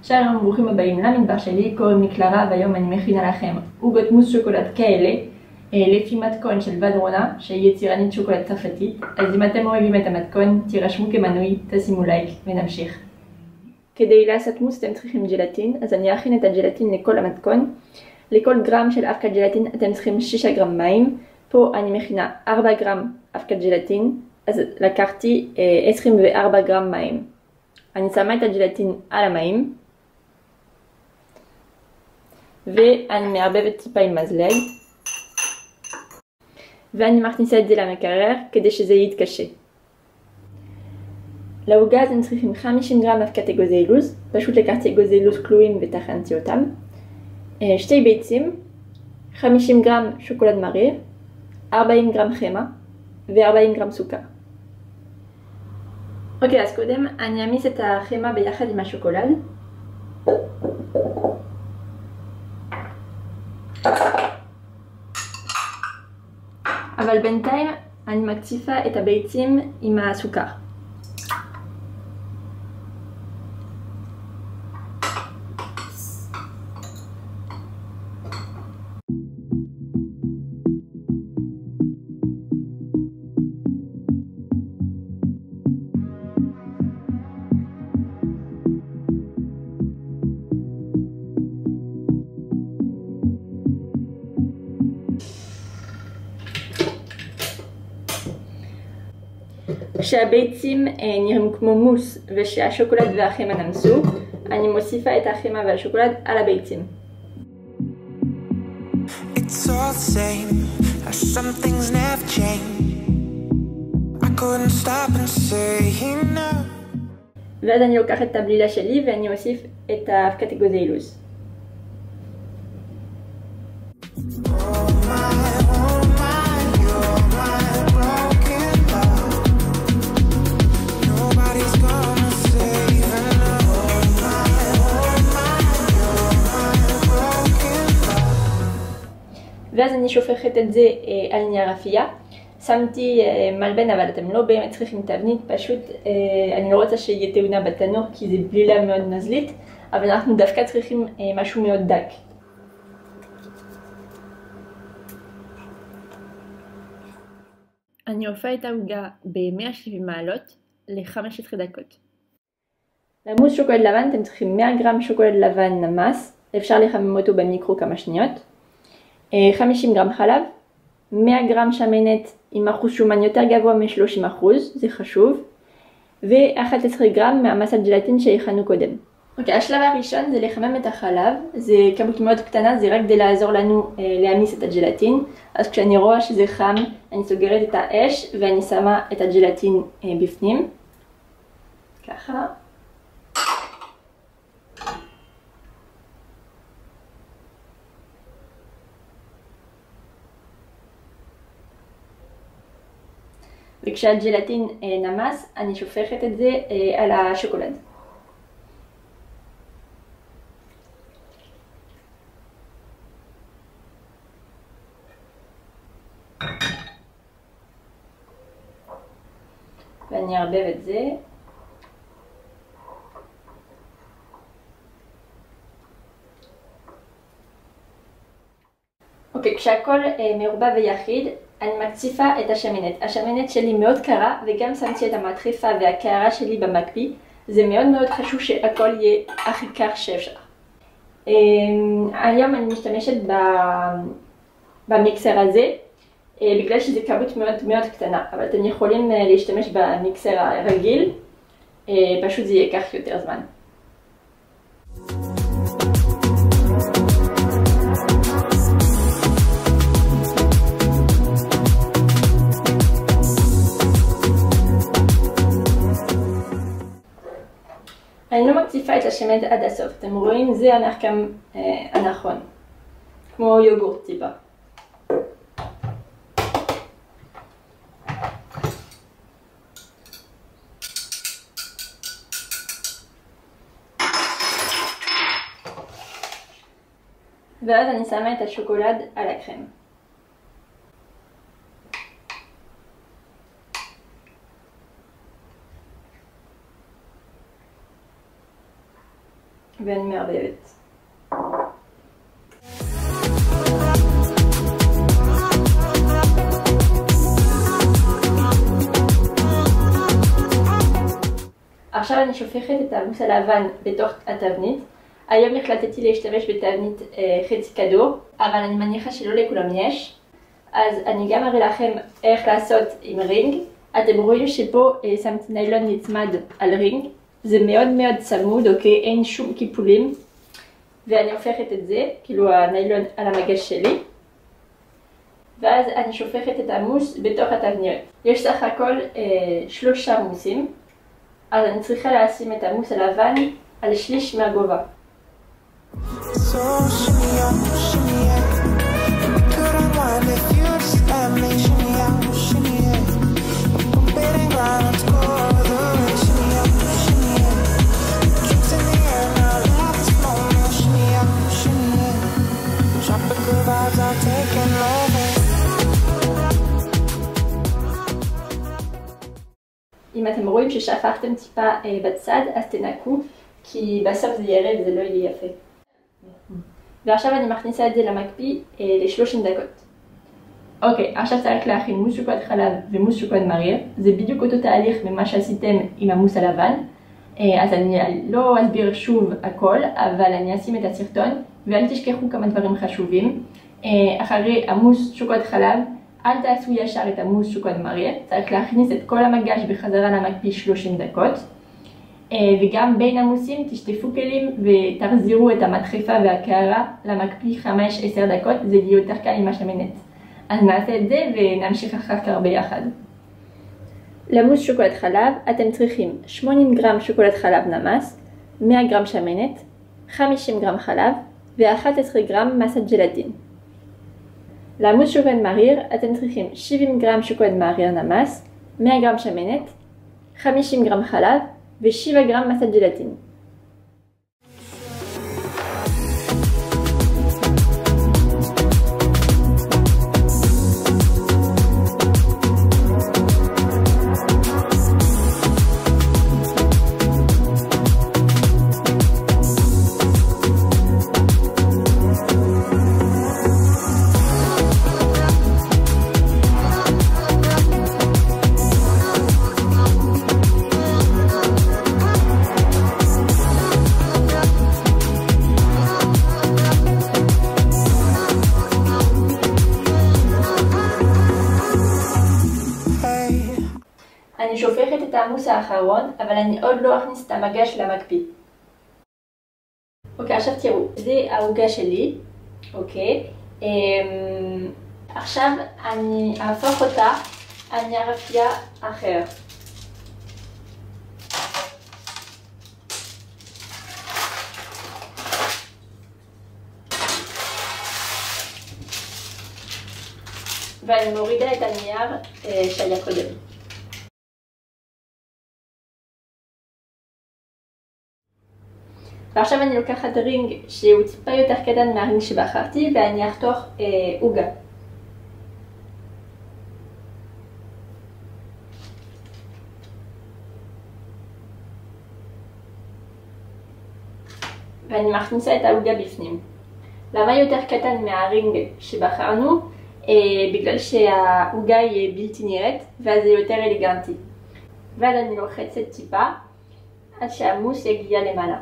שלום, ברוכים הבאים למדבר שלי, קוראים לי קלרה והיום אני מכינה לכם עוגות מוס שוקולד כאלה לפי מתכון של ודרונה שהיא יצירנית שוקולד צרפתית. אז אם אתם אוהבים את המתכון תירשמו כמנוי, תשימו לייק ונמשיך. כדי לעשות מוס אתם צריכים ג'לטין, אז אני אכין את הג'לטין לכל המתכון. לכל גרם של אבקת ג'לטין אתם צריכים 6 גרם מים. פה אני מכינה 4 גרם אבקת ג'לטין, אז לקחתי 24 גרם מים. אני שמה את הג'לטין על המים ואני מערבבת טיפה עם מזלג ואני מכניסה את זה למקרר כדי שזה יתקשה. לעוגה אתם צריכים 50 גרם אבקת אגוזי לוז, פשוט לקחתי אגוזי לוז כלואים וטחנתי אותם, 2 ביצים, 50 גרם שוקולד מריר, 40 גרם חמאה ו40 גרם סוכר. אוקיי, אז קודם אני אמיס את החמאה ביחד עם השוקולד. אבל בינתיים אני מקציפה את הביצים עם הסוכר. כשהביצים נראים כמו מוס ושהשוקולד והחמאה נמסו, אני מוסיפה את החמאה והשוקולד על הביצים. ואז אני לוקחת את הבלילה שלי ואני מוסיף את אבקת אגוזי לוז. ואז אני שופכת את זה על נייר אפייה. שמתי מלבן, אבל אתם לא באמת צריכים תבנית, פשוט אני לא רוצה שיהיה טעונה בתנור כי זה בלילה מאוד נזלית, אבל אנחנו דווקא צריכים משהו מאוד דק. אני עופה את העוגה ב-170 מעלות ל-15 דקות. למוס שוקולד לבן אתם צריכים 100 גרם שוקולד לבן נמס, אפשר לחמם אותו במיקרו כמה שניות, 50 גרם חלב, 100 גרם שמנת עם אחוז שומן יותר גבוה מ-30%, זה חשוב, ו-11 גרם מהמסת ג'לטין שהכנו קודם. אוקיי, השלב הראשון זה לחמם את החלב, זה כמות מאוד קטנה, זה רק כדי לעזור לנו להמיס את הג'לטין. אז כשאני רואה שזה חם, אני סוגרת את האש ואני שמה את הג'לטין בפנים. ככה. וכשהג'לטין נמס, אני שופכת את זה על השוקולד. ואני אערבב את זה. אוקיי, כשהכל מעורבב ויחיד, אני מקציפה את השמנת. השמנת שלי מאוד קרה וגם שמתי את המטריפה והקערה שלי במקפיא. זה מאוד מאוד חשוב שהכל יהיה הכי קר שאפשר. היום אני משתמשת במיקסר הזה, בגלל שזה כמות מאוד מאוד קטנה, אבל אתם יכולים להשתמש במיקסר הרגיל, פשוט זה ייקח יותר זמן. אני לא מקציפה את השמנת עד הסוף, אתם רואים? זה המרקם הנכון, כמו יוגורט טיפה. ואז אני שמה את השוקולד על הקרם. ואני מערבבת. עכשיו אני שופכת את המוס הלבן בתוך התבנית. היום החלטתי להשתמש בתבנית חצי כדור, אבל אני מניחה שלא לכולם יש. אז אני גם אראה לכם איך לעשות עם רינג. אתם רואים שפה שמתי ניילון נצמד על רינג. זה מאוד מאוד צמוד, אוקיי? אין שום קיפולים. ואני הופכת את זה, כאילו הניילון על המגש שלי. ואז אני שופכת את המוס בתוך התבניות. יש סך הכל 3 מוסים. אז אני צריכה לשים את המוס הלבן על שליש מהגובה. אם אתם רואים ששפכתם טיפה בצד, אז תנקו, כי בסוף זה ירד וזה לא יהיה יפה. ועכשיו אני מכניסה את זה למקפיא ל30 דקות. אוקיי, עכשיו צריך להכין מוס שוקולד חלב ומוס שוקולד מריר. זה בדיוק אותו תהליך ממה שעשיתם עם המוס הלבן. אז אני לא אסביר שוב הכל, אבל אני אשים את הסרטון, ואל תשכחו כמה דברים חשובים. אחרי המוס שוקולד חלב, אל תעשו ישר את המוס שוקולד מריר, צריך להכניס את כל המגש בחזרה למקפיא 30 דקות. וגם בין המוסים תשטפו כלים ותחזירו את המדחפה והקערה למקפיא 5-10 דקות, זה יהיה יותר קל עם השמנת. אז נעשה את זה ונמשיך אחר כך ביחד. למוס שוקולד חלב אתם צריכים 80 גרם שוקולד חלב נמס, 100 גרם שמנת, 50 גרם חלב ו11 גרם מסת ג'לטין. למוס שוקולד מריר אתם צריכים 70 גרם שוקולד מריר נמס, 100 גרם שמנת, 50 גרם חלב ו7 גרם מסת ג'לטין. אני שופכת את המוס האחרון, אבל אני עוד לא אכניס את המגש למקפיא. אוקיי, עכשיו תראו, זה העוגה שלי, אוקיי. עכשיו אני אהפוך אותה על נייר אפייה אחר. ואני מורידה את הנייר שהיה קודם. ועכשיו אני לוקחת רינג שהוא טיפה יותר קטן מהרינג שבחרתי ואני אחתוך עוגה. ואני מכניסה את העוגה בפנים. למה יותר קטן מהרינג שבחרנו? בגלל שהעוגה היא בלתי נראית ואז זה יותר אלגנטי. ואז אני לוחצת טיפה עד שהמוס יגיע למעלה.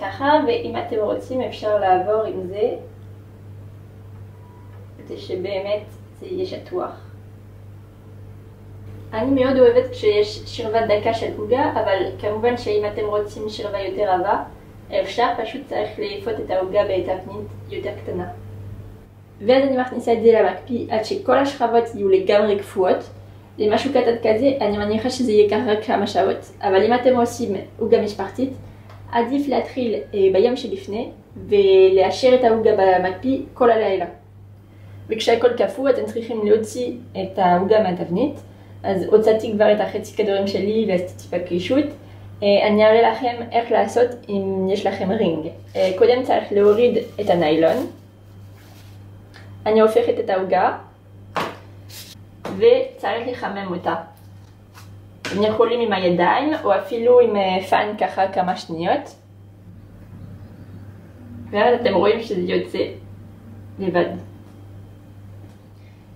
ככה, ואם אתם רוצים אפשר לעבור עם זה כדי שבאמת זה יהיה שטוח. אני מאוד אוהבת כשיש שרווה דקה של עוגה, אבל כמובן שאם אתם רוצים שרווה יותר עבה, אפשר, פשוט צריך לאפות את העוגה בתבנית יותר קטנה. ואז אני מכניסה את זה למקפיא עד שכל השכבות יהיו לגמרי קפואות. למשהו קטן כזה, אני מניחה שזה ייקח רק כמה שעות, אבל אם אתם עושים עוגה משפחתית, עדיף להתחיל ביום שלפני ולאשר את העוגה במקפיא כל הלילה. וכשהכל קפוא אתם צריכים להוציא את העוגה מהתבנית. אז הוצאתי כבר את החצי כדורים שלי ועשיתי טיפה קישוט. אני אראה לכם איך לעשות אם יש לכם רינג. קודם צריך להוריד את הניילון. אני הופכת את העוגה וצריך לחמם אותה. אתם יכולים עם הידיים או אפילו עם פן ככה כמה שניות. ואז אתם רואים שזה יוצא לבד.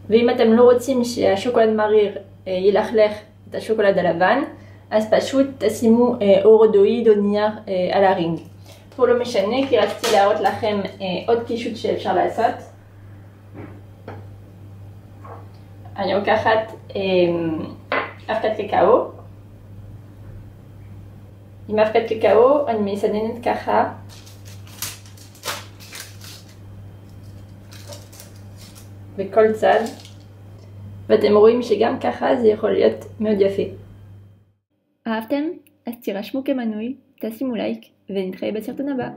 ואם אתם לא רוצים שהשוקולד מריר ילכלך את השוקולד הלבן, אז פשוט תשימו אורדואיד או נייר על הרינג. פה לא משנה, כי רציתי להראות לכם עוד קישוט שאפשר לעשות. אני לוקחת אבקת קקאו. עם אבקת קקאו אני מסננת ככה. בכל צד. ואתם רואים שגם ככה זה יכול להיות מאוד יפה. אהבתם? אז תירשמו כמנוי, תשימו לייק ונתראה בסרטון הבא.